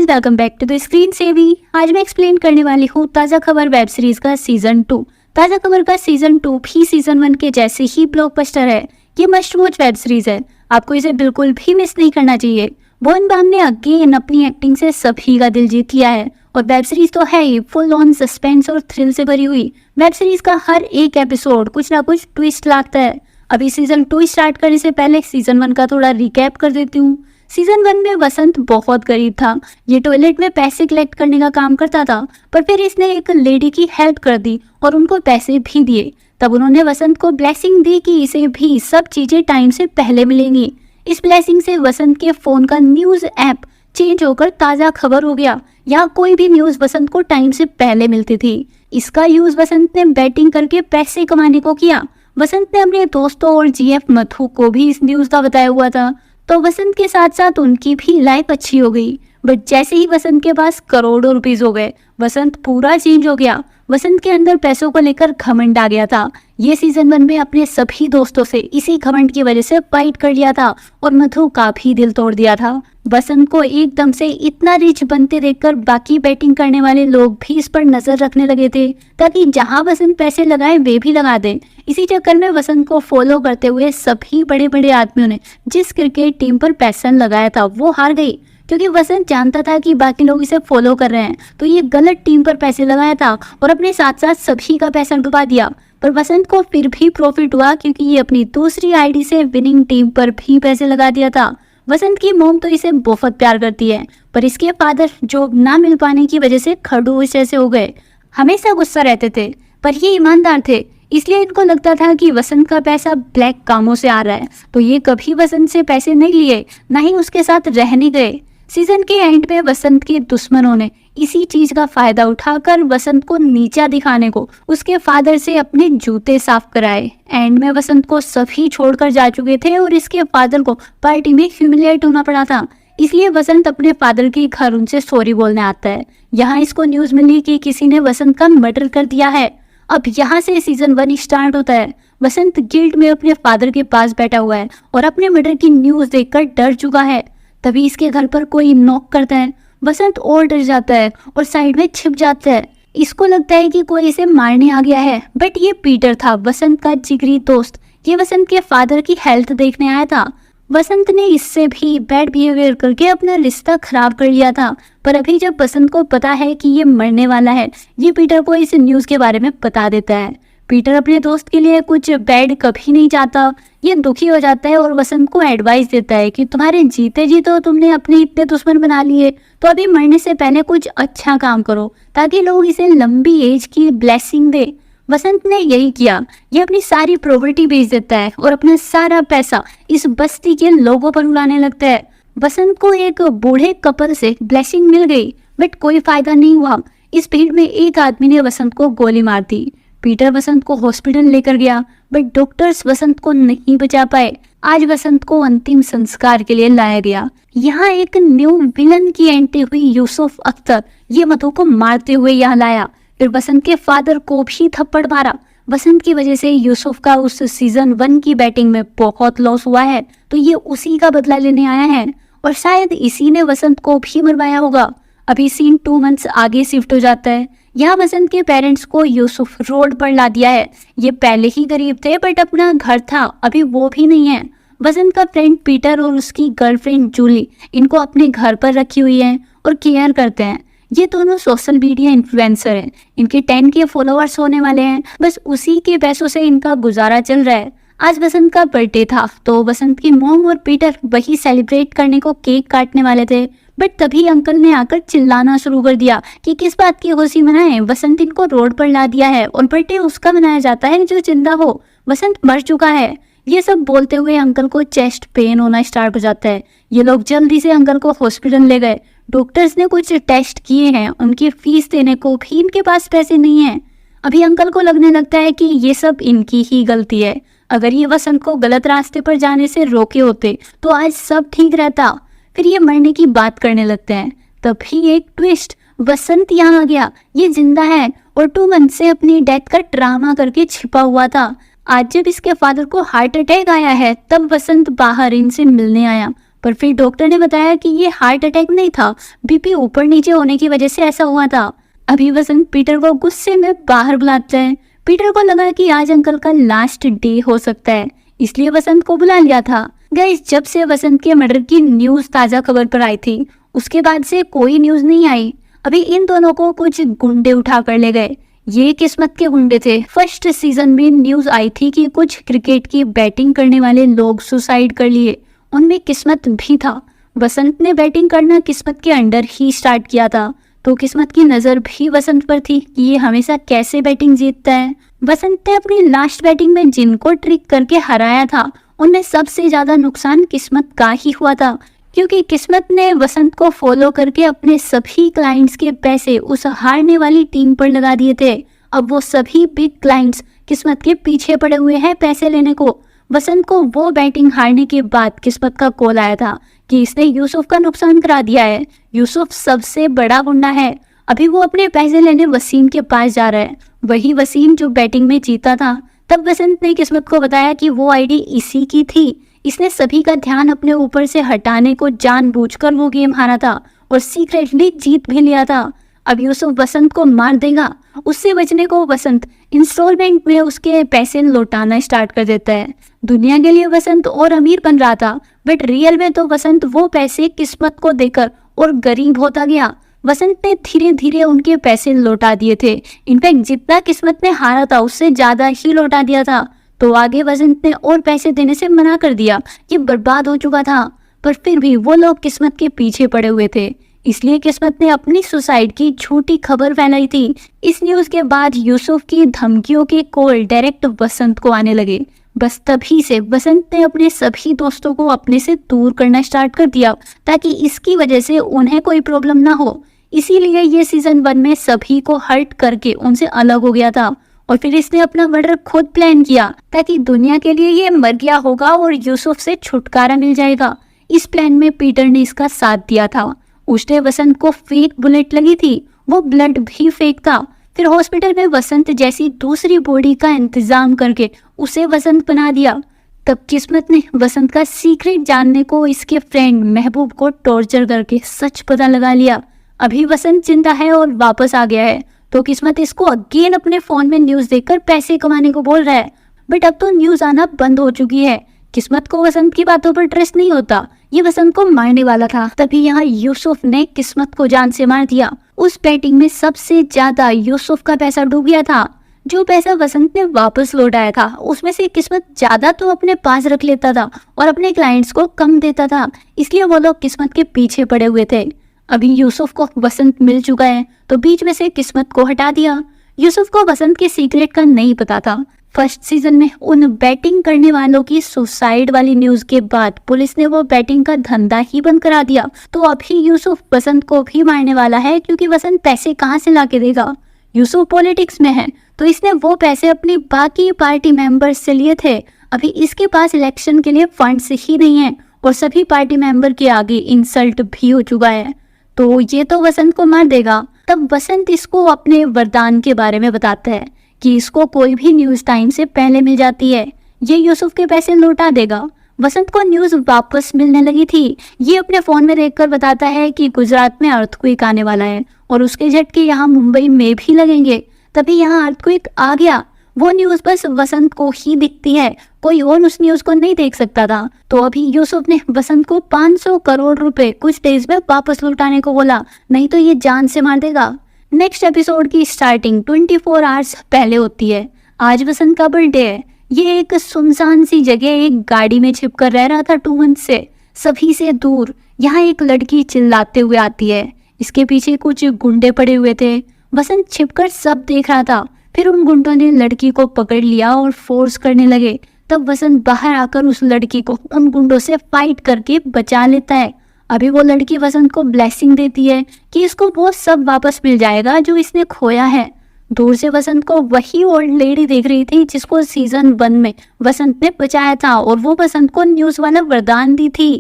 Guys, welcome back to the screen savvy. आज मैं explain करने वाली हूँ ताज़ा खबर वेब सीरीज का सीजन 2। ताज़ा खबर का सीजन 2 भी सीजन 1 के जैसे ही ब्लॉकबस्टर है। ये मस्ट वॉच वेब सीरीज है, आपको इसे बिल्कुल भी मिस नहीं करना चाहिए। बोन बाम ने अगेन अपनी एक्टिंग से सभी का दिल जीत लिया है और वेब सीरीज तो है ही फुल ऑन सस्पेंस और थ्रिल से भरी हुई। वेब सीरीज का हर एक एपिसोड कुछ ना कुछ ट्विस्ट लाता है। अभी सीजन 2 स्टार्ट करने से पहले सीजन 1 का थोड़ा रिकैप कर देती हूँ। सीजन 1 में वसंत बहुत गरीब था। ये टॉयलेट में पैसे कलेक्ट करने का काम करता था, पर फिर इसने एक लेडी की हेल्प कर दी और उनको पैसे भी दिए। तब उन्होंने वसंत को ब्लेसिंग दी कि इसे भी सब चीजें टाइम से पहले मिलेंगी। इस ब्लेसिंग से वसंत के फोन का न्यूज ऐप चेंज होकर ताज़ा खबर हो गया। यहाँ कोई भी न्यूज वसंत को टाइम से पहले मिलती थी। इसका यूज वसंत ने बैटिंग करके पैसे कमाने को किया। वसंत ने अपने दोस्तों और जीएफ मथु को भी इस न्यूज का बताया हुआ था, तो वसंत के साथ साथ उनकी भी लाइफ अच्छी हो गई। बट जैसे ही वसंत के पास करोड़ों रुपीस हो गए, वसंत पूरा चेंज हो गया। वसंत के अंदर पैसों को लेकर घमंड आ गया था। ये सीजन 1 में अपने सभी दोस्तों से इसी घमंड की वजह से फाइट कर लिया था और मधु का भी दिल तोड़ दिया था। वसंत को एकदम से इतना रिच बनते देखकर बाकी बैटिंग करने वाले लोग भी इस पर नजर रखने लगे थे, ताकि जहां वसंत पैसे लगाए वे भी लगा दें। इसी चक्कर में वसंत को फॉलो करते हुए सभी बड़े बड़े आदमियों ने जिस क्रिकेट टीम पर पैसा लगाया था वो हार गई, क्योंकि वसंत जानता था कि बाकी लोग इसे फॉलो कर रहे हैं, तो ये गलत टीम पर पैसे लगाया था और अपने साथ साथ सभी का पैसा डुबा दिया। पर वसंत को फिर भी प्रॉफिट हुआ, क्योंकि ये अपनी दूसरी आईडी से विनिंग टीम पर भी पैसे लगा दिया था। वसंत की मोम तो इसे बहुत प्यार करती है, पर इसके फादर जॉब ना मिल पाने की वजह से खड़ूस जैसे हो गए। हमेशा गुस्सा रहते थे, पर ये ईमानदार थे, इसलिए इनको लगता था कि वसंत का पैसा ब्लैक कामों से आ रहा है, तो ये कभी वसंत से पैसे नहीं लिए, ना ही उसके साथ रहने गए। सीजन के एंड में वसंत के दुश्मनों ने इसी चीज का फायदा उठाकर वसंत को नीचा दिखाने को उसके फादर से अपने जूते साफ कराए। एंड में वसंत को सभी छोड़कर जा चुके थे और इसके फादर को पार्टी में ह्यूमिलिएट होना पड़ा था, इसलिए वसंत अपने फादर के घर उनसे सॉरी बोलने आता है। यहाँ इसको न्यूज मिली कि किसी ने वसंत का मर्डर कर दिया है। अब यहाँ से सीजन 1 स्टार्ट होता है। वसंत गिल्ड में अपने फादर के पास बैठा हुआ है और अपने मर्डर की न्यूज देखकर डर चुका है। तभी इसके घर पर कोई नॉक करता है। वसंत और डर जाता है और साइड में छिप जाता है। इसको लगता है कि कोई इसे मारने आ गया है, बट ये पीटर था, वसंत का जिगरी दोस्त। ये वसंत के फादर की हेल्थ देखने आया था। वसंत ने इससे भी बैड बिहेवियर करके अपना रिश्ता खराब कर लिया था, पर अभी जब वसंत को पता है कि ये मरने वाला है, ये पीटर को इस न्यूज के बारे में बता देता है। पीटर अपने दोस्त के लिए कुछ बैड कभी नहीं चाहता। ये दुखी हो जाता है और वसंत को एडवाइस देता है कि तुम्हारे जीते जी तो तुमने अपने इतने दुश्मन बना लिए, तो अभी मरने से पहले कुछ अच्छा काम करो ताकि लोग इसे लंबी एज की ब्लेसिंग दे। वसंत ने यही किया। ये अपनी सारी प्रॉपर्टी बेच देता है और अपना सारा पैसा इस बस्ती के लोगों पर उड़ाने लगता है। वसंत को एक बूढ़े कपल से ब्लेसिंग मिल गई, बट कोई फायदा नहीं हुआ। इस भीड़ में एक आदमी ने वसंत को गोली मार दी। पीटर वसंत को हॉस्पिटल लेकर गया, बट डॉक्टर्स वसंत को नहीं बचा पाए। आज वसंत को अंतिम संस्कार के लिए लाया गया। यहाँ एक न्यू विलन की एंट्री हुई, यूसुफ अख्तर। ये मधु को मारते हुए यहाँ लाया, फिर वसंत के फादर को भी थप्पड़ मारा। वसंत की वजह से यूसुफ का उस सीजन 1 की बैटिंग में बहुत लॉस हुआ है, तो ये उसी का बदला लेने आया है और शायद इसी ने वसंत को भी मरवाया होगा। अभी सीन 2 मंथ्स आगे शिफ्ट हो जाता है। यहाँ वसंत के पेरेंट्स को यूसुफ रोड पर ला दिया है। ये पहले ही गरीब थे, बट अपना घर था, अभी वो भी नहीं है। वसंत का फ्रेंड पीटर और उसकी गर्लफ्रेंड जूली इनको अपने घर पर रखी हुई है और केयर करते हैं। ये दोनों सोशल मीडिया इन्फ्लुएंसर हैं। इनके 10K फॉलोअर्स होने वाले हैं, बस उसी के पैसों से इनका गुजारा चल रहा है। आज वसंत का बर्थडे था, तो वसंत की मॉम और पीटर वही सेलिब्रेट करने को केक काटने वाले थे, बट तभी अंकल ने आकर चिल्लाना शुरू कर दिया कि किस बात की खुशी मनाएं। वसंत इनको रोड पर ला दिया है और बर्थडे उसका मनाया जाता है जो जिंदा हो। वसंत मर चुका है। ये सब बोलते हुए अंकल को चेस्ट पेन होना स्टार्ट हो जाता है। ये लोग जल्दी से अंकल को हॉस्पिटल ले गए। डॉक्टर्स ने कुछ टेस्ट किए हैं, उनकी फीस देने को भी इनके पास पैसे नहीं है। अभी अंकल को लगने लगता है कि ये सब इनकी ही गलती है। अगर ये वसंत को गलत रास्ते पर जाने से रोके होते तो आज सब ठीक रहता। फिर ये मरने की बात करने लगते हैं। तभी एक ट्विस्ट, वसंत यहाँ आ गया। ये जिंदा है और 2 मंथ से अपनी डेथ का ड्रामा करके छिपा हुआ था। आज जब इसके फादर को हार्ट अटैक आया है, तब वसंत बाहर इनसे मिलने आया। पर फिर डॉक्टर ने बताया कि ये हार्ट अटैक नहीं था, बीपी ऊपर नीचे होने की वजह से ऐसा हुआ था। अभी वसंत पीटर को गुस्से में बाहर बुलाता है। पीटर को लगा कि आज अंकल का लास्ट डे हो सकता है, इसलिए वसंत को बुला लिया था। गाइस, जब से वसंत के मर्डर की न्यूज ताजा खबर पर आई थी, उसके बाद से कोई न्यूज नहीं आई। अभी इन दोनों को कुछ गुंडे उठा कर ले गए। ये किस्मत के गुंडे थे। फर्स्ट सीजन में न्यूज आई थी कि कुछ क्रिकेट की बैटिंग करने वाले लोग सुसाइड कर लिए, उनमें किस्मत भी था। वसंत ने बैटिंग करना किस्मत के अंडर ही स्टार्ट किया था, तो किस्मत की नजर भी वसंत पर थी कि ये हमेशा कैसे बैटिंग जीतता है। वसंत ने अपनी लास्ट बैटिंग में जिनको ट्रिक करके हराया था, उनमें सबसे ज्यादा नुकसान किस्मत का ही हुआ था, क्योंकि किस्मत ने वसंत को फॉलो करके अपने सभी क्लाइंट्स के पैसे उस हारने वाली टीम पर लगा दिए थे। अब वो सभी बिग क्लाइंट्स किस्मत के पीछे पड़े हुए हैं पैसे लेने को। वसंत को वो बैटिंग हारने के बाद किस्मत का कॉल आया था कि इसने यूसुफ का नुकसान करा दिया है। यूसुफ सबसे बड़ा गुंडा है। अभी वो अपने पैसे लेने वसीम के पास जा रहा है, वही वसीम जो बैटिंग में जीता था। तब वसंत ने किस्मत को बताया कि वो आईडी इसी की थी। इसने सभी का ध्यान अपने ऊपर से हटाने को जानबूझकर वो गेम हारा था और सीक्रेटली जीत भी लिया था। अब यूसुफ वसंत को मार देगा। उससे बचने को वसंत इंस्टॉलमेंट में उसके पैसे लौटाना स्टार्ट कर देता है। दुनिया के लिए वसंत और अमीर बन रहा था, बट रियल में तो वसंत वो पैसे किस्मत को देकर और गरीब होता गया। वसंत ने धीरे धीरे उनके पैसे लौटा दिए थे। इनफैक्ट जितना किस्मत ने हारा था उससे ज्यादा ही लौटा दिया था। तो आगे वसंत ने और पैसे देने से मना कर दिया, ये बर्बाद हो चुका था। पर फिर भी वो लोग किस्मत के पीछे पड़े हुए थे, इसलिए किस्मत ने अपनी सुसाइड की झूठी खबर फैलाई थी। इस न्यूज के बाद यूसुफ की धमकियों के कॉल डायरेक्ट वसंत को आने लगे। बस तभी से वसंत ने अपने सभी दोस्तों को अपने से दूर करना स्टार्ट कर दिया, ताकि इसकी वजह से उन्हें कोई प्रॉब्लम ना हो। इसीलिए ये सीजन 1 में सभी को हर्ट करके उनसे अलग हो गया था और फिर इसने अपना मर्डर खुद प्लान किया, ताकि दुनिया के लिए ये मर गया होगा और यूसुफ से छुटकारा मिल जाएगा। इस प्लान में पीटर ने इसका साथ दिया था। उसने वसंत को फेक बुलेट लगी थी, वो ब्लड भी फेक था। फिर हॉस्पिटल में वसंत जैसी दूसरी बॉडी का इंतजाम करके उसे वसंत बना दिया। तब किस्मत ने वसंत का सीक्रेट जानने को इसके फ्रेंड महबूब को टॉर्चर करके सच पता लगा लिया। अभी वसंत जिंदा है और वापस आ गया है, तो किस्मत इसको अगेन अपने फोन में न्यूज देखकर पैसे कमाने को बोल रहा है। बट अब तो न्यूज आना बंद हो चुकी है। किस्मत को वसंत की बातों पर ट्रस्ट नहीं होता, ये वसंत को मारने वाला था। तभी यहाँ यूसुफ ने किस्मत को जान से मार दिया। उस बैटिंग में सबसे ज्यादा यूसुफ का पैसा डूब गया था। जो पैसा वसंत ने वापस लौटाया था उसमें से किस्मत ज्यादा तो अपने पास रख लेता था और अपने क्लाइंट्स को कम देता था, इसलिए वो लोग किस्मत के पीछे पड़े हुए थे। अभी यूसुफ को वसंत मिल चुका है, तो बीच में से किस्मत को हटा दिया। यूसुफ को वसंत के सीक्रेट का नहीं पता था। फर्स्ट सीजन में उन बैटिंग करने वालों की सुसाइड वाली न्यूज के बाद पुलिस ने वो बैटिंग का धंधा ही बंद करा दिया। तो अभी यूसुफ वसंत को भी मारने वाला है, क्योंकि वसंत पैसे कहाँ से ला के देगा। यूसुफ पॉलिटिक्स में है, तो इसने वो पैसे अपनी बाकी पार्टी मेंबर्स से लिए थे। अभी इसके पास इलेक्शन के लिए फंड्स ही नहीं है और सभी पार्टी मेंबर के आगे इंसल्ट भी हो चुका है। तो ये तो वसंत को मार देगा। तब वसंत इसको अपने वरदान के बारे में बताता है कि इसको कोई भी न्यूज टाइम से पहले मिल जाती है, ये यूसुफ के पैसे लौटा देगा। वसंत को न्यूज वापस मिलने लगी थी। ये अपने फोन में देखकर बताता है कि गुजरात में अर्थक्वेक आने वाला है और उसके झटके यहाँ मुंबई में भी लगेंगे। तभी यहाँ अर्थक्वेक आ गया। वो न्यूज बस वसंत को ही दिखती है, कोई और उस न्यूज को नहीं देख सकता था। तो अभी यूसुफ ने वसंत को 500 करोड़ रुपए कुछ डेज में वापस लौटाने को बोला, नहीं तो ये जान से मार देगा। नेक्स्ट एपिसोड की स्टार्टिंग 24 आवर्स पहले होती है। आज वसंत का बर्थडे है। ये एक सुनसान सी जगह एक गाड़ी में छिपकर रह रहा था 2 मंथ से, सभी से दूर। यहाँ एक लड़की चिल्लाते हुए आती है। इसके पीछे कुछ गुंडे पड़े हुए थे। वसंत छिपकर सब देख रहा था। फिर उन गुंडों ने लड़की को पकड़ लिया और फोर्स करने लगे। तब वसंत बाहर आकर उस लड़की को उन गुंडों से फाइट करके बचा लेता है। अभी वो लड़की वसंत को ब्लेसिंग देती है कि इसको वो सब वापस मिल जाएगा जो इसने खोया है। दूर से वसंत को वही ओल्ड लेडी देख रही थी जिसको सीजन 1 में वसंत ने बचाया था और वो वसंत को न्यूज वाला वरदान दी थी।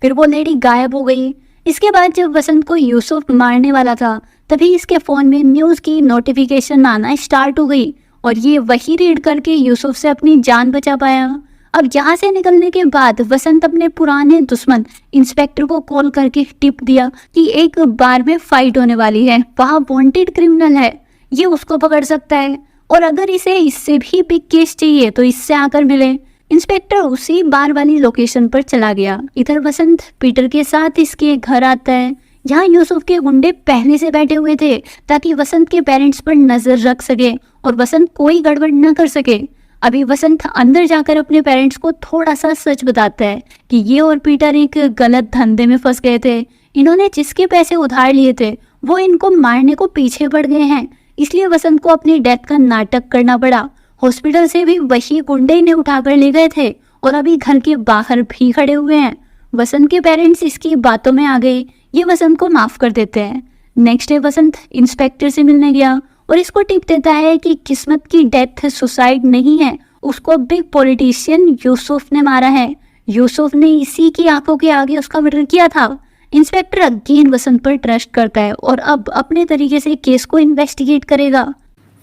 फिर वो लेडी गायब हो गई। इसके बाद जब वसंत को यूसुफ मारने वाला था, तभी इसके फोन में न्यूज की नोटिफिकेशन आना स्टार्ट हो गई और ये वही रीड करके यूसुफ से अपनी जान बचा पाया। अब यहाँ से निकलने के बाद वसंत अपने पुराने दुश्मन इंस्पेक्टर को कॉल करके टिप दिया कि एक बार में फाइट होने वाली है, वहाँ वांटेड क्रिमिनल है, ये उसको पकड़ सकता है और अगर इसे इससे भी बिग केस चाहिए तो इससे आकर मिले। इंस्पेक्टर उसी बार वाली लोकेशन पर चला गया। इधर वसंत पीटर के साथ इसके घर आता है। यहाँ यूसुफ के गुंडे पहले से बैठे हुए थे ताकि वसंत के पेरेंट्स पर नजर रख सके और वसंत कोई गड़बड़ न कर सके। अभी वसंत अंदर जाकर अपने पेरेंट्स को थोड़ा सा सच बताता है कि ये और पीटर एक गलत धंधे में फंस गए थे। इन्होंने जिसके पैसे उधार लिए थे वो इनको मारने को पीछे पड़ गए हैं, इसलिए वसंत को अपनी डेथ का नाटक करना पड़ा। हॉस्पिटल से भी वही गुंडे इन्हें उठाकर ले गए थे और अभी घर के बाहर भी खड़े हुए हैं। वसंत के पेरेंट्स इसकी बातों में आ गए, ये वसंत को माफ कर देते हैं। नेक्स्ट डे वसंत इंस्पेक्टर से मिलने गया और इसको टिप देता है कि किस्मत की डेथ सुसाइड नहीं है, उसको बिग पॉलिटिशियन यूसुफ ने मारा है। यूसुफ ने इसी की आंखों के आगे उसका मर्डर किया था। इंस्पेक्टर अगेन वसंत पर ट्रस्ट करता है और अब अपने तरीके से केस को इन्वेस्टिगेट करेगा।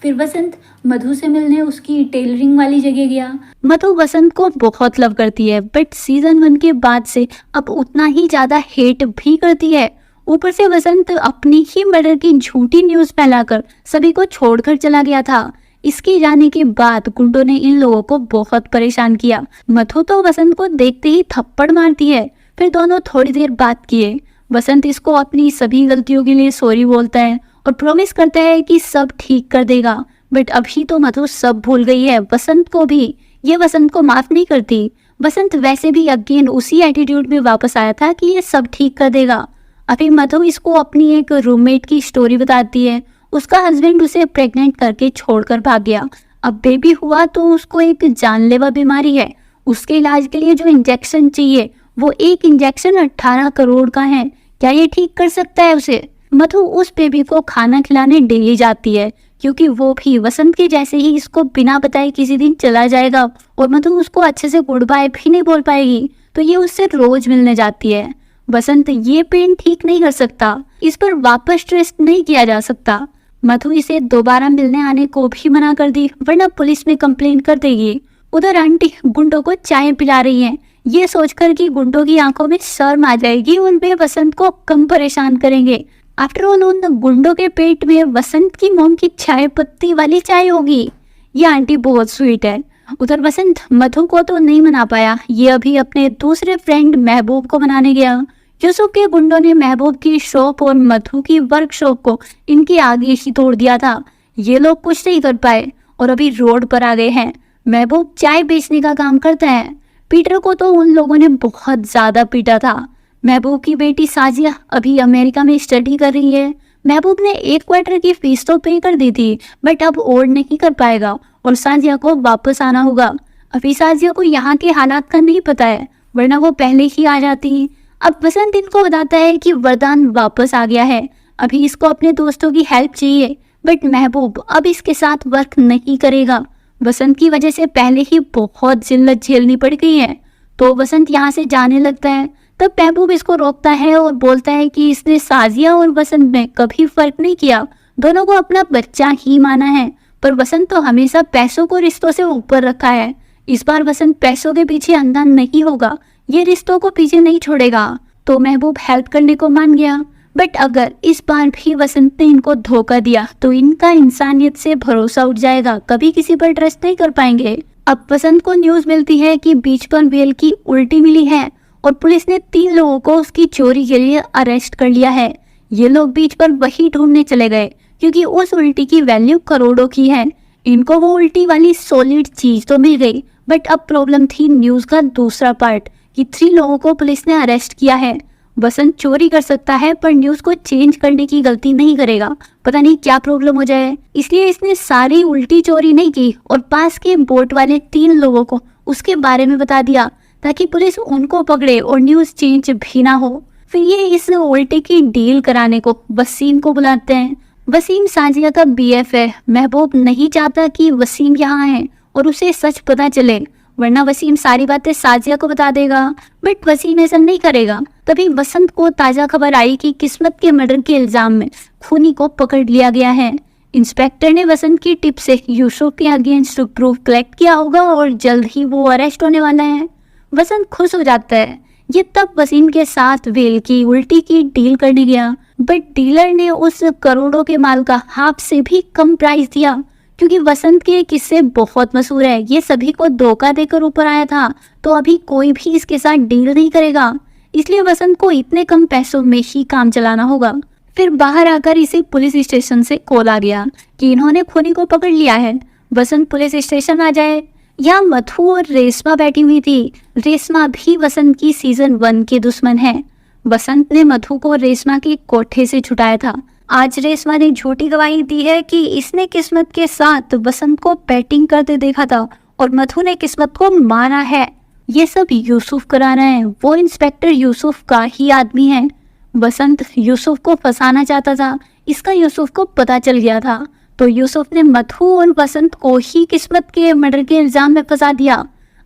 फिर वसंत मधु से मिलने उसकी टेलरिंग वाली जगह गया। मधु वसंत को बहुत लव करती है बट सीजन 1 के बाद से अब उतना ही ज्यादा हेट भी करती है। ऊपर से वसंत अपनी ही मर्डर की झूठी न्यूज फैलाकर सभी को छोड़कर चला गया था। इसके जाने के बाद गुंडों ने इन लोगों को बहुत परेशान किया। मधु तो वसंत को देखते ही थप्पड़ मारती है। फिर दोनों थोड़ी देर बात किए। वसंत इसको अपनी सभी गलतियों के लिए सॉरी बोलता है और प्रॉमिस करता है कि सब ठीक कर देगा। बट अभी तो मधु सब भूल गई है, वसंत को भी। ये वसंत को माफ नहीं करती। वसंत वैसे भी अगेन उसी एटीट्यूड में वापस आया था कि ये सब ठीक कर देगा। अभी मधु इसको अपनी एक रूममेट की स्टोरी बताती है। उसका हस्बैंड उसे प्रेग्नेंट करके छोड़कर भाग गया। अब बेबी हुआ तो उसको एक जानलेवा बीमारी है। उसके इलाज के लिए जो इंजेक्शन चाहिए वो एक इंजेक्शन 18 करोड़ का है। क्या ये ठीक कर सकता है उसे? मधु उस बेबी को खाना खिलाने डेली जाती है क्योंकि वो भी वसंत के जैसे ही इसको बिना बताए किसी दिन चला जाएगा और मधु उसको अच्छे से गुड बाय भी नहीं बोल पाएगी, तो ये उससे रोज मिलने जाती है। वसंत ये पेन ठीक नहीं कर सकता, इस पर वापस ट्रस्ट नहीं किया जा सकता। मधु इसे दोबारा मिलने आने को भी मना कर दी वरना पुलिस में कंप्लेन कर देगी। उधर आंटी गुंडों को चाय पिला रही है, ये सोचकर कि गुंडों की आंखों में शर्म आ जाएगी, उन पे वसंत को कम परेशान करेंगे। आफ्टर ऑल उन गुंडों के पेट में वसंत की मोम की चाय पत्ती वाली चाय होगी। ये आंटी बहुत स्वीट है। उधर वसंत मधु को तो नहीं मना पाया, ये अभी अपने दूसरे फ्रेंड महबूब को मनाने गया। यूसुफ के गुंडों ने महबूब की शॉप और मधु की वर्कशॉप को इनके आगे ही तोड़ दिया था। ये लोग कुछ नहीं कर पाए और अभी रोड पर आ गए हैं। महबूब चाय बेचने का काम करता है। पीटर को तो उन लोगों ने बहुत ज्यादा पीटा था। महबूब की बेटी साजिया अभी अमेरिका में स्टडी कर रही है। महबूब ने 1 क्वार्टर की फीस तो पे कर दी थी बट अब और नहीं कर पाएगा और साजिया को वापस आना होगा। अभी साजिया को यहाँ के हालात का नहीं पता है वरना वो पहले ही आ जाती। अब वसंत इनको बताता है कि वरदान वापस आ गया है। अभी इसको अपने दोस्तों की हेल्प चाहिए बट महबूब अब इसके साथ वर्क नहीं करेगा। वसंत की वजह से पहले ही बहुत जिल्लत झेलनी पड़ गई है, तो वसंत यहाँ से जाने लगता है। तब महबूब इसको रोकता है और बोलता है कि इसने साजिया और वसंत में कभी फर्क नहीं किया, दोनों को अपना बच्चा ही माना है। पर वसंत तो हमेशा पैसों को रिश्तों से ऊपर रखा है। इस बार वसंत पैसों के पीछे अंधा नहीं होगा, ये रिश्तों को पीछे नहीं छोड़ेगा। तो महबूब हेल्प करने को मान गया। बट अगर इस बार भी वसंत ने इनको धोखा दिया तो इनका इंसानियत से भरोसा उठ जाएगा, कभी किसी पर ट्रस्ट नहीं कर पाएंगे। अब वसंत को न्यूज मिलती है कि बीच पर व्हेल की उल्टी मिली है और पुलिस ने 3 लोगों को उसकी चोरी के लिए अरेस्ट कर लिया है। ये लोग बीच पर वही ढूंढने चले गए क्योंकि उस उल्टी की वैल्यू करोड़ों की है। इनको वो उल्टी वाली सॉलिड चीज तो मिल गई बट अब प्रॉब्लम थी न्यूज का दूसरा पार्ट कि 3 लोगों को पुलिस ने अरेस्ट किया है। वसंत चोरी कर सकता है पर न्यूज को चेंज करने की गलती नहीं करेगा, पता नहीं क्या प्रॉब्लम हो जाए, इसलिए इसने सारी उल्टी चोरी नहीं की और पास के बोट वाले 3 लोगों को उसके बारे में बता दिया ताकि पुलिस उनको पकड़े और न्यूज चेंज भी ना हो। फिर ये इस उल्टे की डील कराने को वसीम को बुलाते हैं। वसीम साजिया का BF है। महबूब नहीं चाहता कि वसीम यहाँ है और उसे सच पता चले वरना वसीम सारी बातें साजिया को बता देगा, बट वसीम ऐसा नहीं करेगा। तभी वसंत को ताजा खबर आई कि किस्मत के मर्डर के इल्जाम में खूनी को पकड़ लिया गया है। इंस्पेक्टर ने वसंत की टिप से यूसुफ के अगेंस्ट प्रूफ कलेक्ट किया होगा और जल्द ही वो अरेस्ट होने वाला है। वसंत खुश हो जाता है। ये तब वसीम के साथ वेल की उल्टी की डील करने गया, बट डीलर ने उस करोड़ों के माल का हाफ से भी कम प्राइस दिया। क्योंकि वसंत के किस्से बहुत मशहूर है, ये सभी को धोखा देकर ऊपर आया था, तो अभी कोई भी इसके साथ डील नहीं करेगा, इसलिए वसंत को इतने कम पैसों में ही काम चलाना होगा। फिर बाहर आकर इसे पुलिस स्टेशन से कॉल आ गया कि इन्होंने खूनी को पकड़ लिया है। वसंत पुलिस स्टेशन आ जाए। यहाँ मधु और रेशमा बैठी हुई थी। रेशमा भी वसंत की सीजन 1 की दुश्मन है। वसंत ने मधु को रेशमा के कोठे से छुटाया था। आज रेशमा ने झूठी गवाही दी है कि इसने किस्मत के साथ वसंत को बैटिंग करते देखा था और मधु ने किस्मत को मारा है। ये सब यूसुफ करा रहे हैं। वो इंस्पेक्टर यूसुफ का ही आदमी है। वसंत यूसुफ को फंसाना चाहता था, इसका यूसुफ को पता चल गया था, तो यूसुफ ने मधु और वसंत को ही किस्मत के मर्डर के इल्जाम में फंसा दिया।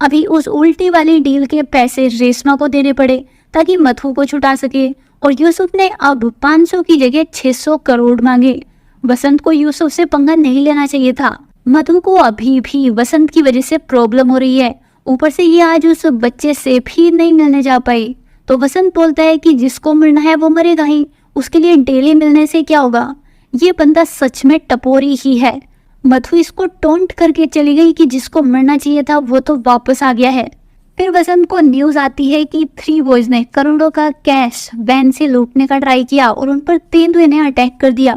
अभी उस उल्टी वाली डील के पैसे रेशमा को देने पड़े ताकि मधु को छुटा सके, और यूसुफ ने अब 500 की जगह 600 करोड़ मांगे। वसंत को यूसुफ से पंगा नहीं लेना चाहिए था। मधु को अभी भी वसंत की वजह से प्रॉब्लम हो रही है, ऊपर से ये आज उस बच्चे से भी नहीं मिलने जा पाई। तो वसंत बोलता है कि जिसको मरना है वो मरेगा ही, उसके लिए डेली मिलने से क्या होगा। ये बंदा सच में टपोरी ही है। मधु इसको टोंट करके चली गई कि जिसको मरना चाहिए था वो तो वापस आ गया है। फिर वसंत को न्यूज आती है कि 3 बॉयज ने करोड़ों का कैश वैन से लूटने का ट्राई किया और उन पर तेंदुए ने अटैक कर दिया,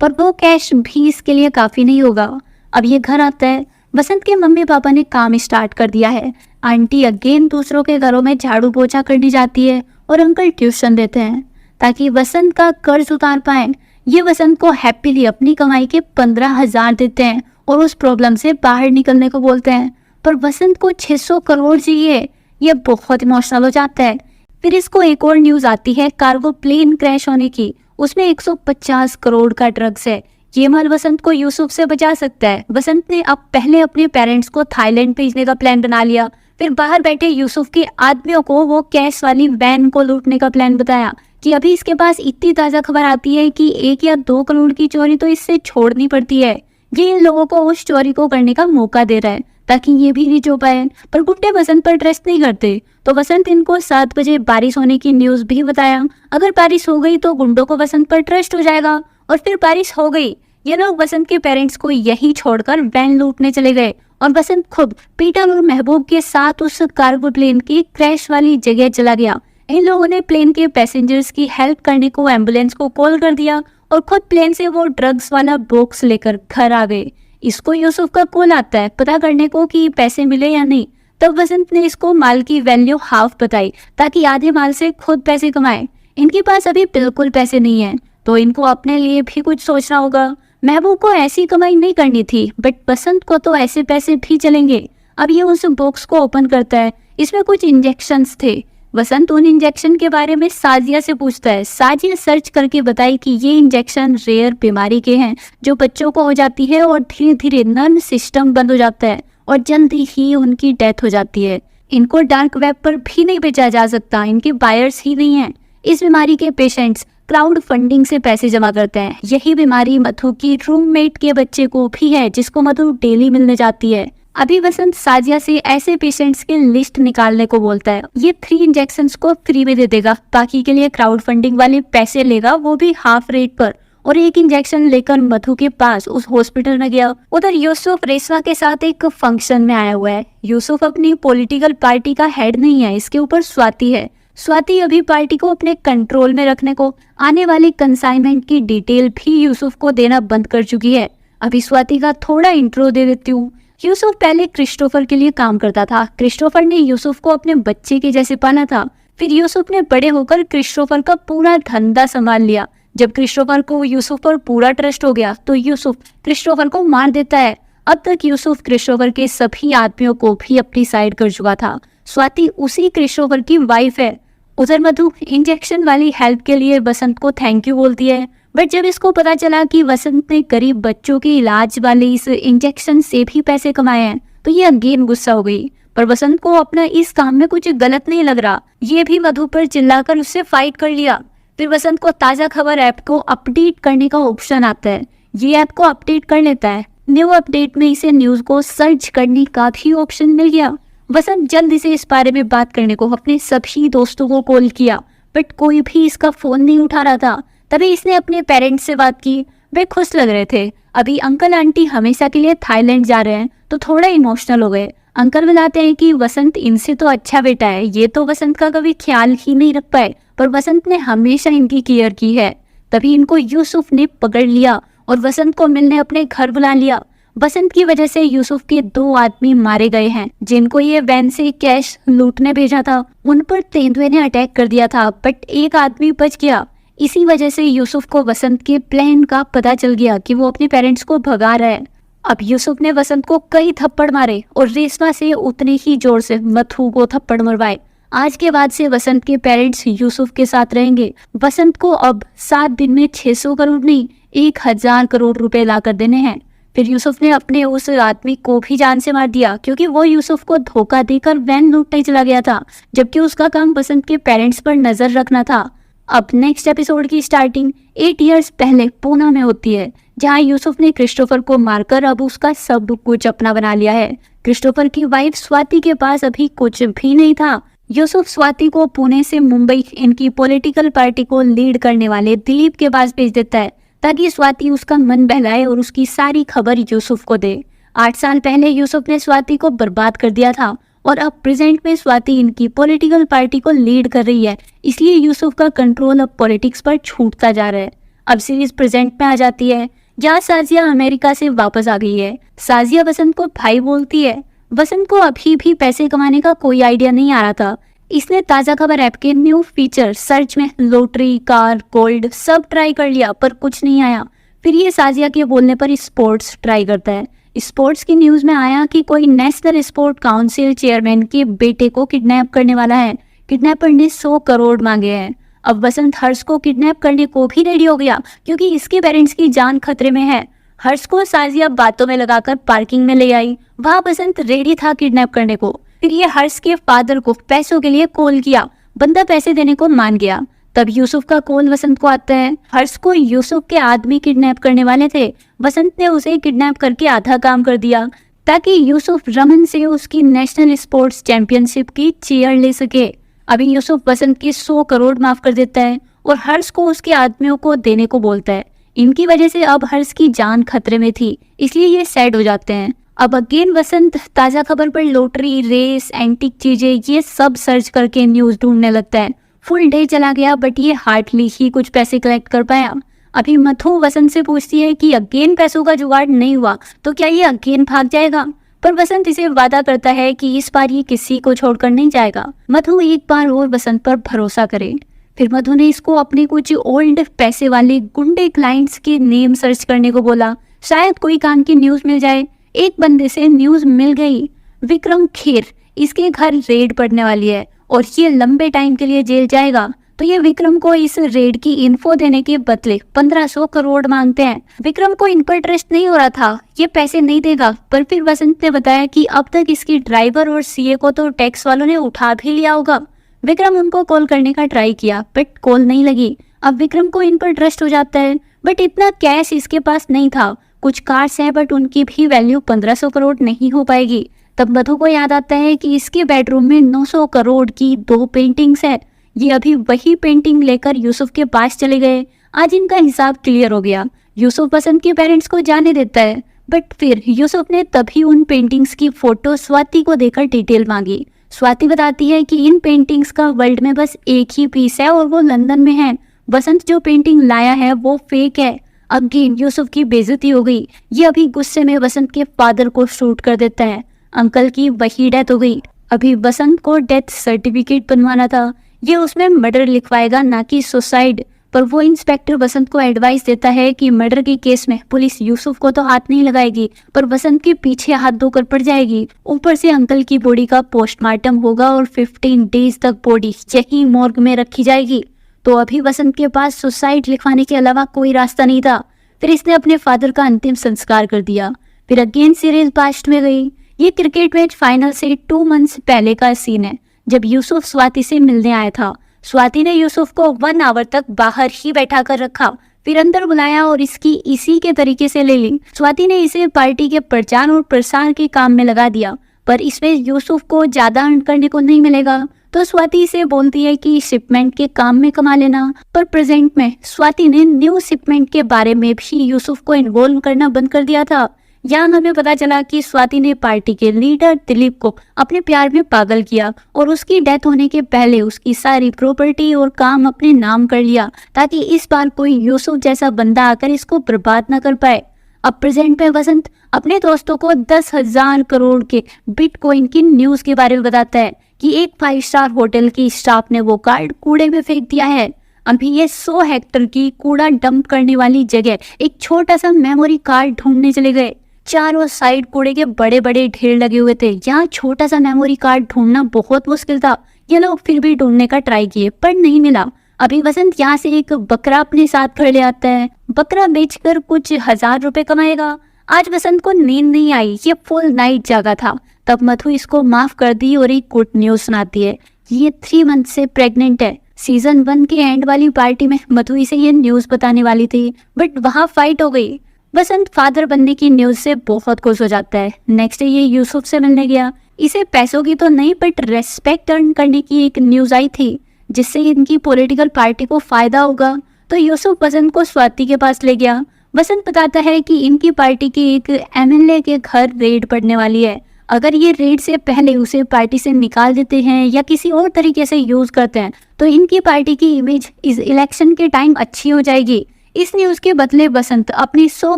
पर वो कैश भी इसके लिए काफी नहीं होगा। अब ये घर आता है। वसंत के मम्मी पापा ने काम स्टार्ट कर दिया है। आंटी अगेन दूसरों के घरों में झाड़ू पोछा करने जाती है और अंकल ट्यूशन देते हैं ताकि वसंत का कर्ज उतार पाए। ये वसंत को हैप्पीली अपनी कमाई के 15,000 देते हैं और उस प्रॉब्लम से बाहर निकलने को बोलते हैं, पर वसंत को 600 करोड़ चाहिए। ये बहुत इमोशनल हो जाता है। फिर इसको एक और न्यूज आती है कार्गो प्लेन क्रैश होने की। उसमें 150 करोड़ का ड्रग्स है। ये माल वसंत को यूसुफ से बचा सकता है। वसंत ने अब पहले अपने पेरेंट्स को थाईलैंड भेजने का प्लान बना लिया, फिर बाहर बैठे यूसुफ के आदमियों को वो कैश वाली वैन को लूटने का प्लान बताया कि अभी इसके पास इतनी ताजा खबर आती है कि 1 या 2 करोड़ की चोरी तो इससे छोड़नी पड़ती है। ये इन लोगों को उस चोरी को करने का मौका दे रहा है ताकि ये भी रिच हो पाए, पर गुंडे वसंत पर ट्रस्ट नहीं करते। तो वसंत इनको 7 बजे बारिश होने की न्यूज भी बताया। अगर बारिश हो गई तो गुंडों को वसंत पर ट्रस्ट हो जाएगा, और फिर बारिश हो गई। ये लोग वसंत के पेरेंट्स को यहीं छोड़कर वैन लूटने चले गए और वसंत खुद पीटर और महबूब के साथ उस कार्गो प्लेन की क्रैश वाली जगह चला गया। इन लोगों ने प्लेन के पैसेंजर्स की हेल्प करने को एम्बुलेंस को कॉल कर दिया और खुद प्लेन से वो ड्रग्स वाला बॉक्स लेकर घर आ गए। इसको यूसुफ का कॉल आता है पता करने को कि पैसे मिले या नहीं। तब वसंत ने इसको माल की वैल्यू हाफ बताई ताकि आधे माल से खुद पैसे कमाए। इनके पास अभी बिल्कुल पैसे नहीं है, तो इनको अपने लिए भी कुछ सोचना होगा। महबूब को ऐसी कमाई नहीं करनी थी, बट वसंत को तो ऐसे पैसे भी चलेंगे। अब ये उस बॉक्स को ओपन करता है। इसमें कुछ इंजेक्शंस थे। वसंत उन इंजेक्शन के बारे में साजिया से पूछता है। साजिया सर्च करके बताई कि ये इंजेक्शन रेयर बीमारी के हैं जो बच्चों को हो जाती है और धीरे धीरे नर्व सिस्टम बंद हो जाता है और जल्दी ही उनकी डेथ हो जाती है। इनको डार्क वेब पर भी नहीं बेचा जा सकता, इनके बायर्स ही नहीं है। इस बीमारी के पेशेंट्स क्राउड फंडिंग से पैसे जमा करते हैं। यही बीमारी मधु की रूममेट के बच्चे को भी है जिसको मधु डेली मिलने जाती है। अभी वसंत साजिया से ऐसे पेशेंट्स की लिस्ट निकालने को बोलता है। ये 3 इंजेक्शंस को फ्री में दे देगा, बाकी के लिए क्राउड फंडिंग वाले पैसे लेगा, वो भी हाफ रेट पर। और 1 इंजेक्शन लेकर मधु के पास उस हॉस्पिटल में गया। उधर यूसुफ रेशमा के साथ एक फंक्शन में आया हुआ है। यूसुफ अपनी पॉलिटिकल पार्टी का हेड नहीं है, इसके ऊपर स्वाति है। स्वाति अभी पार्टी को अपने कंट्रोल में रखने को आने वाली कंसाइनमेंट की डिटेल भी यूसुफ को देना बंद कर चुकी है। अभी स्वाति का थोड़ा इंट्रो दे देती हूँ। यूसुफ पहले क्रिस्टोफर के लिए काम करता था। क्रिस्टोफर ने यूसुफ को अपने बच्चे के जैसे पाला था। फिर यूसुफ ने बड़े होकर क्रिस्टोफर का पूरा धंधा संभाल लिया। जब क्रिस्टोफर को यूसुफ पर पूरा ट्रस्ट हो गया तो यूसुफ क्रिस्टोफर को मार देता है। अब तक यूसुफ क्रिस्टोफर के सभी आदमियों को भी अपनी साइड कर चुका था। स्वाति उसी क्रिस्टोफर की वाइफ है। उधर मधु इंजेक्शन वाली हेल्प के लिए वसंत को थैंक यू बोलती है, बट जब इसको पता चला कि वसंत ने गरीब बच्चों के इलाज वाले इस इंजेक्शन से भी पैसे कमाए हैं तो ये अगेन गुस्सा हो गई। पर वसंत को अपना इस काम में कुछ गलत नहीं लग रहा। ये भी मधु पर चिल्लाकर उससे फाइट कर लिया। फिर वसंत को ताज़ा खबर ऐप को अपडेट करने का ऑप्शन आता है। ये ऐप को अपडेट कर लेता है। न्यू अपडेट में इसे न्यूज को सर्च करने का भी ऑप्शन मिल गया। वसंत जल्दी से इस बारे में बात करने को अपने सभी दोस्तों को कॉल किया, बट कोई भी इसका फोन नहीं उठा रहा था। तभी इसने अपने पेरेंट्स से बात की। वे खुश लग रहे थे। अभी अंकल आंटी हमेशा के लिए थाईलैंड जा रहे हैं तो थोड़ा इमोशनल हो गए। अंकल बताते हैं कि वसंत इनसे तो अच्छा बेटा है, ये तो वसंत का कभी ख्याल ही नहीं रख पाए, पर वसंत ने हमेशा इनकी केयर की है। तभी इनको यूसुफ ने पकड़ लिया और वसंत को मिलने अपने घर बुला लिया। वसंत की वजह से यूसुफ के 2 आदमी मारे गए हैं, जिनको ये वैन से कैश लूटने भेजा था। उन पर तेंदुए ने अटैक कर दिया था, बट एक आदमी बच गया। इसी वजह से यूसुफ को वसंत के प्लान का पता चल गया कि वो अपने पेरेंट्स को भगा रहा है। अब यूसुफ ने वसंत को कई थप्पड़ मारे और रेशमा से उतने ही जोर से मथु को थप्पड़ मरवाए। आज के बाद से वसंत के पेरेंट्स यूसुफ के साथ रहेंगे। वसंत को अब 7 दिन में 600 करोड़ नहीं 1000 करोड़ रुपए ला कर देने हैं। फिर यूसुफ ने अपने उस आदमी को भी जान से मार दिया, क्योंकि वो यूसुफ को धोखा देकर वैन लूटने चला गया था, जबकि उसका काम वसंत के पेरेंट्स पर नजर रखना था। अब नेक्स्ट एपिसोड की स्टार्टिंग 8 इयर्स पहले पूना में होती है, जहां यूसुफ ने क्रिस्टोफर को मारकर अब उसका सब कुछ अपना बना लिया है। क्रिस्टोफर की वाइफ स्वाति के पास अभी कुछ भी नहीं था। यूसुफ स्वाति को पुणे से मुंबई इनकी पॉलिटिकल पार्टी को लीड करने वाले दिलीप के पास भेज देता है, ताकि स्वाति उसका मन बहलाए और उसकी सारी खबर यूसुफ को दे। 8 साल पहले यूसुफ ने स्वाति को बर्बाद कर दिया था और अब प्रेजेंट में स्वाति इनकी पॉलिटिकल पार्टी को लीड कर रही है, इसलिए यूसुफ का कंट्रोल अब पॉलिटिक्स पर छूटता जा रहा है। अब सीरीज प्रेजेंट में आ जाती है, जहाँ साजिया अमेरिका से वापस आ गई है। साजिया वसंत को भाई बोलती है। वसंत को अभी भी पैसे कमाने का कोई आइडिया नहीं आ रहा था। इसने ताजा खबर ऐप के न्यू फीचर सर्च में लॉटरी, कार, गोल्ड सब ट्राई कर लिया, पर कुछ नहीं आया। फिर ये साजिया के बोलने पर स्पोर्ट्स ट्राई करता है। स्पोर्ट्स की न्यूज में आया कि कोई नेशनल स्पोर्ट काउंसिल चेयरमैन के बेटे को किडनैप करने वाला है। किडनैपर ने 100 करोड़ मांगे हैं। अब वसंत हर्ष को किडनैप करने को भी रेडी हो गया, क्योंकि इसके पेरेंट्स की जान खतरे में है। हर्ष को साजिया बातों में लगाकर पार्किंग में ले आई। वहां वसंत रेडी था किडनैप करने को। फिर ये हर्ष के फादर को पैसों के लिए कॉल किया। बंदा पैसे देने को मान गया। तब यूसुफ का कॉल वसंत को आता है। हर्ष को यूसुफ के आदमी किडनैप करने वाले थे। वसंत ने उसे किडनैप करके आधा काम कर दिया, ताकि यूसुफ रमन से उसकी नेशनल स्पोर्ट्स चैंपियनशिप की चेयर ले सके। अभी यूसुफ वसंत के 100 करोड़ माफ कर देता है और हर्ष को उसके आदमियों को देने को बोलता है। इनकी वजह से अब हर्ष की जान खतरे में थी, इसलिए ये सैड हो जाते हैं। अब अगेन वसंत ताजा खबर पर लॉटरी, रेस, एंटीक चीजें ये सब सर्च करके न्यूज ढूंढने लगता है। फुल डे चला गया, बट ये हार्डली ही कुछ पैसे कलेक्ट कर पाया। अभी मथु वसंत से पूछती है कि अगेन पैसों का जुगाड़ नहीं हुआ तो क्या ये अगेन भाग जाएगा, पर वसंत इसे वादा करता है कि इस बार ये किसी को छोड़कर नहीं जाएगा। मथु एक बार और वसंत पर भरोसा करे। फिर मधु ने इसको अपने कुछ ओल्ड पैसे वाले गुंडे क्लाइंट्स के नेम सर्च करने को बोला, शायद कोई काम की न्यूज मिल जाए। एक बंदे से न्यूज मिल गई, विक्रम खेर। इसके घर रेड पड़ने वाली है और ये लंबे टाइम के लिए जेल जाएगा। तो ये विक्रम को इस रेड की इन्फो देने के बदले 1500 करोड़ मांगते हैं। विक्रम को इन पर ट्रस्ट नहीं हो रहा था, ये पैसे नहीं देगा। पर फिर वसंत ने बताया कि अब तक इसकी ड्राइवर और सीए को तो टैक्स वालों ने उठा भी लिया होगा। विक्रम उनको कॉल करने का ट्राई किया, बट कॉल नहीं लगी। अब विक्रम को इन पर ट्रस्ट हो जाता है, बट इतना कैश इसके पास नहीं था। कुछ कार्स हैं, बट उनकी भी वैल्यू 1500 करोड़ नहीं हो पाएगी। तब मधु को याद आता है कि इसके बेडरूम में 900 करोड़ की 2 पेंटिंग्स है। ये अभी वही पेंटिंग लेकर यूसुफ के पास चले गए। आज इनका हिसाब क्लियर हो गया। यूसुफ वसंत के पेरेंट्स को जाने देता है, बट फिर यूसुफ ने तभी उन पेंटिंग्स की फोटो स्वाति को देकर डिटेल मांगी। स्वाति बताती है कि इन पेंटिंग्स का वर्ल्ड में बस एक ही पीस है और वो लंदन में है। वसंत जो पेंटिंग लाया है वो फेक है। अगेन यूसुफ की बेइज्जती हो गई। ये अभी गुस्से में वसंत के फादर को शूट कर देता है। अंकल की वही डेथ हो गई। अभी वसंत को डेथ सर्टिफिकेट बनवाना था, ये उसमें मर्डर लिखवाएगा ना कि सुसाइड। पर वो इंस्पेक्टर वसंत को एडवाइस देता है कि मर्डर के केस में पुलिस यूसुफ को तो हाथ नहीं लगाएगी, पर वसंत के पीछे हाथ धोकर पड़ जाएगी। ऊपर से अंकल की बॉडी का पोस्टमार्टम होगा और 15 डेज तक बॉडी यही मॉर्ग में रखी जाएगी। तो अभी वसंत के पास सुसाइड लिखवाने के अलावा कोई रास्ता नहीं था। फिर इसने अपने फादर का अंतिम संस्कार कर दिया। फिर अगेन सीरीज पास्ट में गई। ये क्रिकेट मैच फाइनल से 2 मंथ्स पहले का सीन है, जब यूसुफ स्वाति से मिलने आया था। स्वाति ने यूसुफ को 1 आवर तक बाहर ही बैठा कर रखा। फिर अंदर बुलाया और इसकी इसी के तरीके से ले ली। स्वाति ने इसे पार्टी के प्रचार और प्रसार के काम में लगा दिया, पर इसमें यूसुफ को ज्यादा अर्न करने को नहीं मिलेगा। तो स्वाति इसे बोलती है कि शिपमेंट के काम में कमा लेना, पर प्रेजेंट में स्वाति ने न्यू शिपमेंट के बारे में भी यूसुफ को इन्वॉल्व करना बंद कर दिया था। यहाँ हमें पता चला कि स्वाति ने पार्टी के लीडर दिलीप को अपने प्यार में पागल किया और उसकी डेथ होने के पहले उसकी सारी प्रॉपर्टी और काम अपने नाम कर लिया, ताकि इस बार कोई यूसुफ जैसा बंदा आकर इसको बर्बाद न कर पाए। अब प्रेजेंट में वसंत अपने दोस्तों को 10,000 करोड़ के बिटकॉइन की न्यूज के बारे में बताता है कि एक 5 स्टार होटल की स्टाफ ने वो कार्ड कूड़े में फेंक दिया है। अभी ये 100 हेक्टर की कूड़ा डंप करने वाली जगह एक छोटा सा मेमोरी कार्ड ढूंढने चले गए। चारों साइड कूड़े के बड़े बड़े ढेर लगे हुए थे। यहाँ छोटा सा मेमोरी कार्ड ढूंढना बहुत मुश्किल था। ये लोग फिर भी ढूंढने का ट्राई किए पर नहीं मिला। अभी वसंत यहाँ से एक बकरा अपने साथ घर ले आता है। बकरा बेचकर कुछ 1000 रुपए कमाएगा। आज वसंत को नींद नहीं आई, ये फुल नाइट जागा था। तब मधु इसको माफ कर दी और एक गुड न्यूज सुनाती है, ये 3 मंथ से प्रेग्नेंट है। सीजन 1 के एंड वाली पार्टी में मधु इसे ये न्यूज बताने वाली थी, बट वहाँ फाइट हो गई। वसंत फादर बनने की न्यूज से बहुत खुश हो जाता है। नेक्स्ट डे ये यूसुफ से मिलने गया। इसे पैसों की तो नहीं बट रेस्पेक्ट अर्न करने की एक न्यूज आई थी, जिससे इनकी पॉलिटिकल पार्टी को फायदा होगा। तो यूसुफ वसंत को स्वाति के पास ले गया। वसंत बताता है कि इनकी पार्टी की एक एमएलए के घर रेड पड़ने वाली है। अगर ये रेड से पहले उसे पार्टी से निकाल देते हैं या किसी और तरीके से यूज करते हैं तो इनकी पार्टी की इमेज इस इलेक्शन के टाइम अच्छी हो जाएगी। इस न्यूज के बदले वसंत अपने 100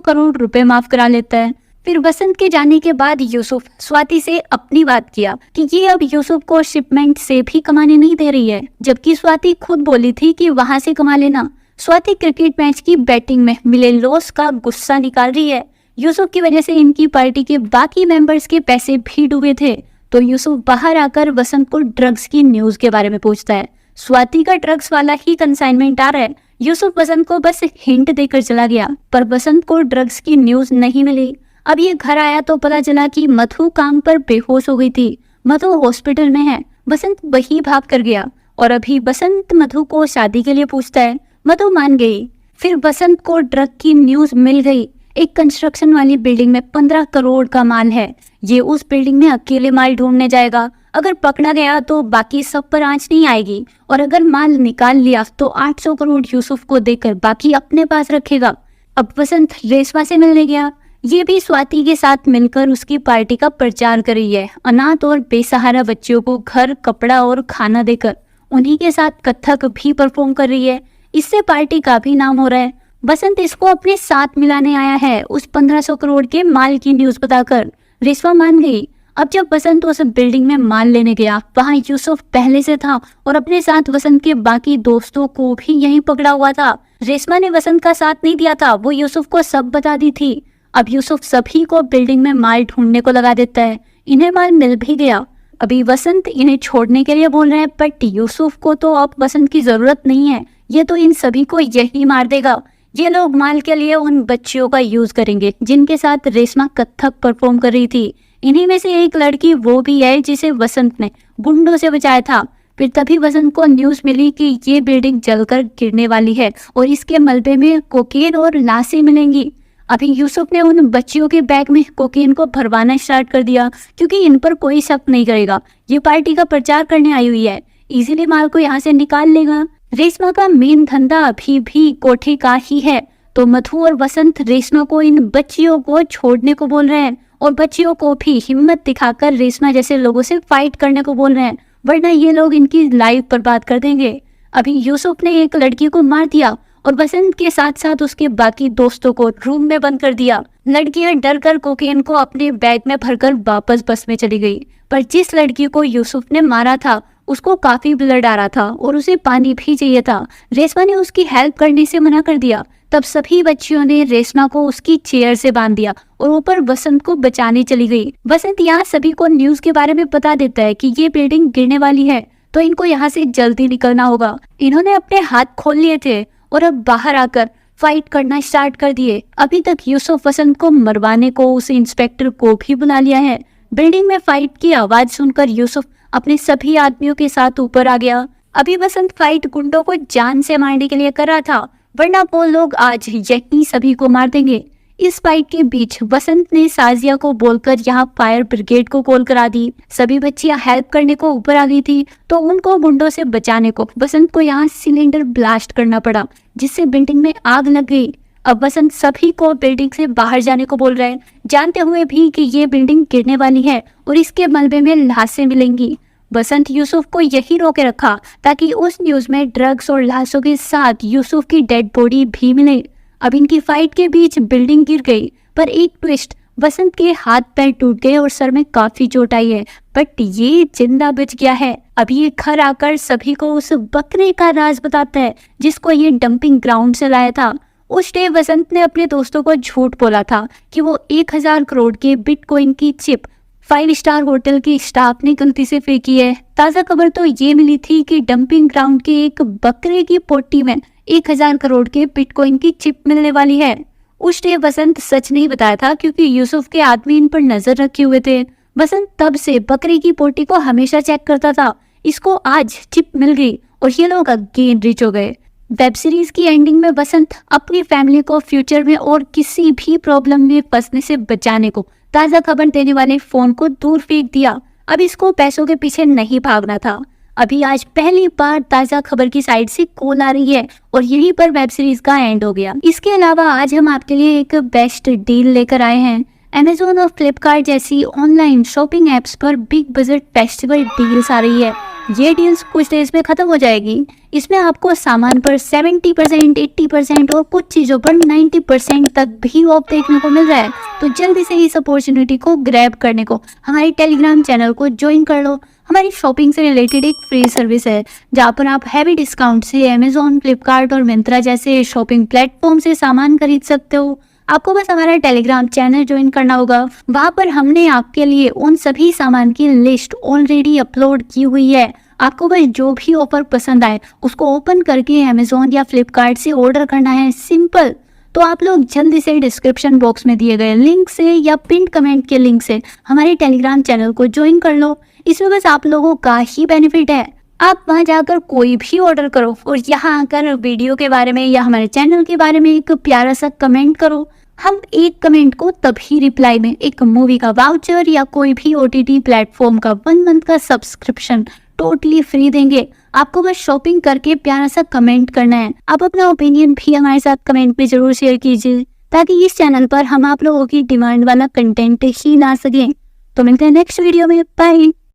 करोड़ रुपए माफ करा लेता है। फिर वसंत के जाने के बाद यूसुफ स्वाति से अपनी बात किया कि ये अब यूसुफ को शिपमेंट से भी कमाने नहीं दे रही है, जबकि स्वाति खुद बोली थी कि वहां से कमा लेना। स्वाति क्रिकेट मैच की बैटिंग में मिले लॉस का गुस्सा निकाल रही है। यूसुफ की वजह से इनकी पार्टी के बाकी मेंबर्स के पैसे भी डूबे थे। तो यूसुफ बाहर आकर वसंत को ड्रग्स की न्यूज के बारे में पूछता है। स्वाति का ड्रग्स वाला ही कंसाइनमेंट आ रहा है। यूसुफ वसंत को बस हिंट देकर चला गया, पर वसंत को ड्रग्स की न्यूज नहीं मिली। अब ये घर आया तो पता चला कि मधु काम पर बेहोश हो गई थी। मधु हॉस्पिटल में है। वसंत वही भाग कर गया और अभी वसंत मधु को शादी के लिए पूछता है। मधु मान गई। फिर वसंत को ड्रग की न्यूज मिल गई। एक कंस्ट्रक्शन वाली बिल्डिंग में 15 करोड़ का माल है। ये उस बिल्डिंग में अकेले माल ढूंढने जाएगा। अगर पकड़ा गया तो बाकी सब पर आंच नहीं आएगी, और अगर माल निकाल लिया तो 800 करोड़ यूसुफ को देकर बाकी अपने पास रखेगा। अब वसंत रेशमा से मिलने गया। ये भी स्वाति के साथ मिलकर उसकी पार्टी का प्रचार कर रही है। अनाथ और बेसहारा बच्चियों को घर, कपड़ा और खाना देकर उन्हीं के साथ कथक भी परफॉर्म कर रही है। इससे पार्टी का भी नाम हो रहा है। वसंत इसको अपने साथ मिलाने आया है उस 1500 करोड़ के माल की न्यूज बताकर। रेशमा मान गई। अब जब वसंत उस बिल्डिंग में माल लेने गया, वहाँ यूसुफ पहले से था और अपने साथ वसंत के बाकी दोस्तों को भी यहीं पकड़ा हुआ था। रेशमा ने वसंत का साथ नहीं दिया था, वो यूसुफ को सब बता दी थी। अब यूसुफ सभी को बिल्डिंग में माल ढूंढने को लगा देता है। इन्हें माल मिल भी गया। अभी वसंत इन्हें छोड़ने के लिए बोल रहे हैं, बट यूसुफ को तो अब वसंत की जरूरत नहीं है। ये तो इन सभी को यही मार देगा। ये लोग माल के लिए उन बच्चियों का यूज करेंगे जिनके साथ रेशमा कथक परफॉर्म कर रही थी। इन्हीं में से एक लड़की वो भी है जिसे वसंत ने गुंडों से बचाया था। फिर तभी वसंत को न्यूज मिली कि ये बिल्डिंग जलकर गिरने वाली है और इसके मलबे में कोकेन और लाशें मिलेंगी। अभी यूसुफ ने उन बच्चियों के बैग में कोकेन को भरवाना स्टार्ट कर दिया, क्योंकि इन पर कोई शक नहीं करेगा। ये पार्टी का प्रचार करने आई हुई है, इजीली माल को यहाँ से निकाल लेगा। रेशमा का मेन धंधा अभी भी कोठे का ही है। तो मधु और वसंत रेशमा को इन बच्चियों को छोड़ने को बोल रहे हैं और बच्चियों को भी हिम्मत दिखाकर रेशमा जैसे लोगों से फाइट करने को बोल रहे हैं, वरना ये लोग इनकी लाइफ बर्बाद कर देंगे। अभी यूसुफ ने एक लड़की को मार दिया और वसंत के साथ साथ उसके बाकी दोस्तों को रूम में बंद कर दिया। लड़कियां डर कर कोकेन को अपने बैग में भरकर वापस बस में चली गई। पर जिस लड़की को यूसुफ ने मारा था उसको काफी ब्लड आ रहा था और उसे पानी भी चाहिए था। रेशमा ने उसकी हेल्प करने से मना कर दिया। तब सभी बच्चियों ने रेशमा को उसकी चेयर से बांध दिया और ऊपर वसंत को बचाने चली गई। वसंत यहाँ सभी को न्यूज के बारे में बता देता है कि ये बिल्डिंग गिरने वाली है, तो इनको यहाँ से जल्दी निकलना होगा। इन्होंने अपने हाथ खोल लिए थे और अब बाहर आकर फाइट करना स्टार्ट कर दिए। अभी तक यूसुफ वसंत को मरवाने को उस इंस्पेक्टर को भी बुला लिया है। बिल्डिंग में फाइट की आवाज सुनकर यूसुफ अपने सभी आदमियों के साथ ऊपर आ गया। अभी वसंत फाइट गुंडों को जान से मारने के लिए कर रहा था, वरना वो लोग आज यहीं सभी को मार देंगे। इस फाइट के बीच वसंत ने साजिया को बोलकर यहाँ फायर ब्रिगेड को कॉल करा दी। सभी बच्चियां हेल्प करने को ऊपर आ गई थी, तो उनको गुंडों से बचाने को वसंत को यहाँ सिलेंडर ब्लास्ट करना पड़ा, जिससे बिल्डिंग में आग लग गई। अब वसंत सभी को बिल्डिंग से बाहर जाने को बोल रहे हैं, जानते हुए भी कि ये बिल्डिंग गिरने वाली है और इसके मलबे में लाशें मिलेंगी। वसंत यूसुफ को यही रोके रखा ताकि उस न्यूज में ड्रग्स और लाशों के साथ यूसुफ की डेड बॉडी भी मिले। अब इनकी फाइट के बीच बिल्डिंग गिर गई, पर एक ट्विस्ट, वसंत के हाथ पैर टूट गए और सर में काफी चोट आई है, बट ये जिंदा बच गया है। अब ये घर आकर सभी को उस बकरे का राज बताता है जिसको ये डंपिंग ग्राउंड से लाया था। उस डे वसंत ने अपने दोस्तों को झूठ बोला था कि वो 1000 करोड़ के बिटकॉइन की चिप 5 स्टार होटल के स्टाफ ने गलती से फेंकी है। ताजा खबर तो ये मिली थी कि डंपिंग ग्राउंड के एक बकरे की पोटी में 1000 करोड़ के बिटकॉइन की चिप मिलने वाली है। उस डे वसंत सच नहीं बताया था क्योंकि यूसुफ के आदमी इन पर नजर रखे हुए थे। वसंत तब से बकरे की पोटी को हमेशा चेक करता था। इसको आज चिप मिल गई और ये लोग अगेन रिच हो गए। वेब सीरीज की एंडिंग में वसंत अपनी फैमिली को फ्यूचर में और किसी भी प्रॉब्लम में फंसने से बचाने को ताजा खबर देने वाले फोन को दूर फेंक दिया। अब इसको पैसों के पीछे नहीं भागना था। अभी आज पहली बार ताजा खबर की साइड से कॉल आ रही है और यहीं पर वेब सीरीज का एंड हो गया। इसके अलावा आज हम आपके लिए एक बेस्ट डील लेकर आए हैं। Amazon और फ्लिपकार्ट जैसी ऑनलाइन शॉपिंग एप्स पर बिग बजट फेस्टिवल डील्स आ रही है। ये डील्स कुछ देर में खत्म हो जाएगी। इसमें आपको सामान पर 70%, 80% और कुछ चीजों पर 90% तक भी ऑफ देखने को मिल रहा है। तो जल्दी से इस अपॉर्चुनिटी को ग्रैब करने को हमारे टेलीग्राम चैनल को ज्वाइन कर लो। हमारी शॉपिंग से रिलेटेड एक फ्री सर्विस है जहाँ पर आप हैवी डिस्काउंट से Amazon, फ्लिपकार्ट और मिंत्रा जैसे शॉपिंग प्लेटफॉर्म से सामान खरीद सकते हो। आपको बस हमारा टेलीग्राम चैनल ज्वाइन करना होगा। वहाँ पर हमने आपके लिए उन सभी सामान की लिस्ट ऑलरेडी अपलोड की हुई है। आपको बस जो भी ऑफर पसंद आए उसको ओपन करके Amazon या फ्लिपकार्ट से ऑर्डर करना है, सिंपल। तो आप लोग जल्दी से डिस्क्रिप्शन बॉक्स में दिए गए लिंक से या पिन कमेंट के लिंक से हमारे टेलीग्राम चैनल को ज्वाइन कर लो। इसमें बस आप लोगों का ही बेनिफिट है। आप वहां जाकर कोई भी ऑर्डर करो और यहाँ आकर वीडियो के बारे में या हमारे चैनल के बारे में एक प्यारा सा कमेंट करो। हम एक कमेंट को तभी रिप्लाई में एक मूवी का वाउचर या कोई भी OTT प्लेटफॉर्म का 1 मंथ का सब्सक्रिप्शन टोटली फ्री देंगे। आपको बस शॉपिंग करके प्यारा सा कमेंट करना है। आप अपना ओपिनियन भी हमारे साथ कमेंट में जरूर शेयर कीजिए ताकि इस चैनल पर हम आप लोगों की डिमांड वाला कंटेंट ही ला सकें। तो मिलते हैं नेक्स्ट वीडियो में। बाय।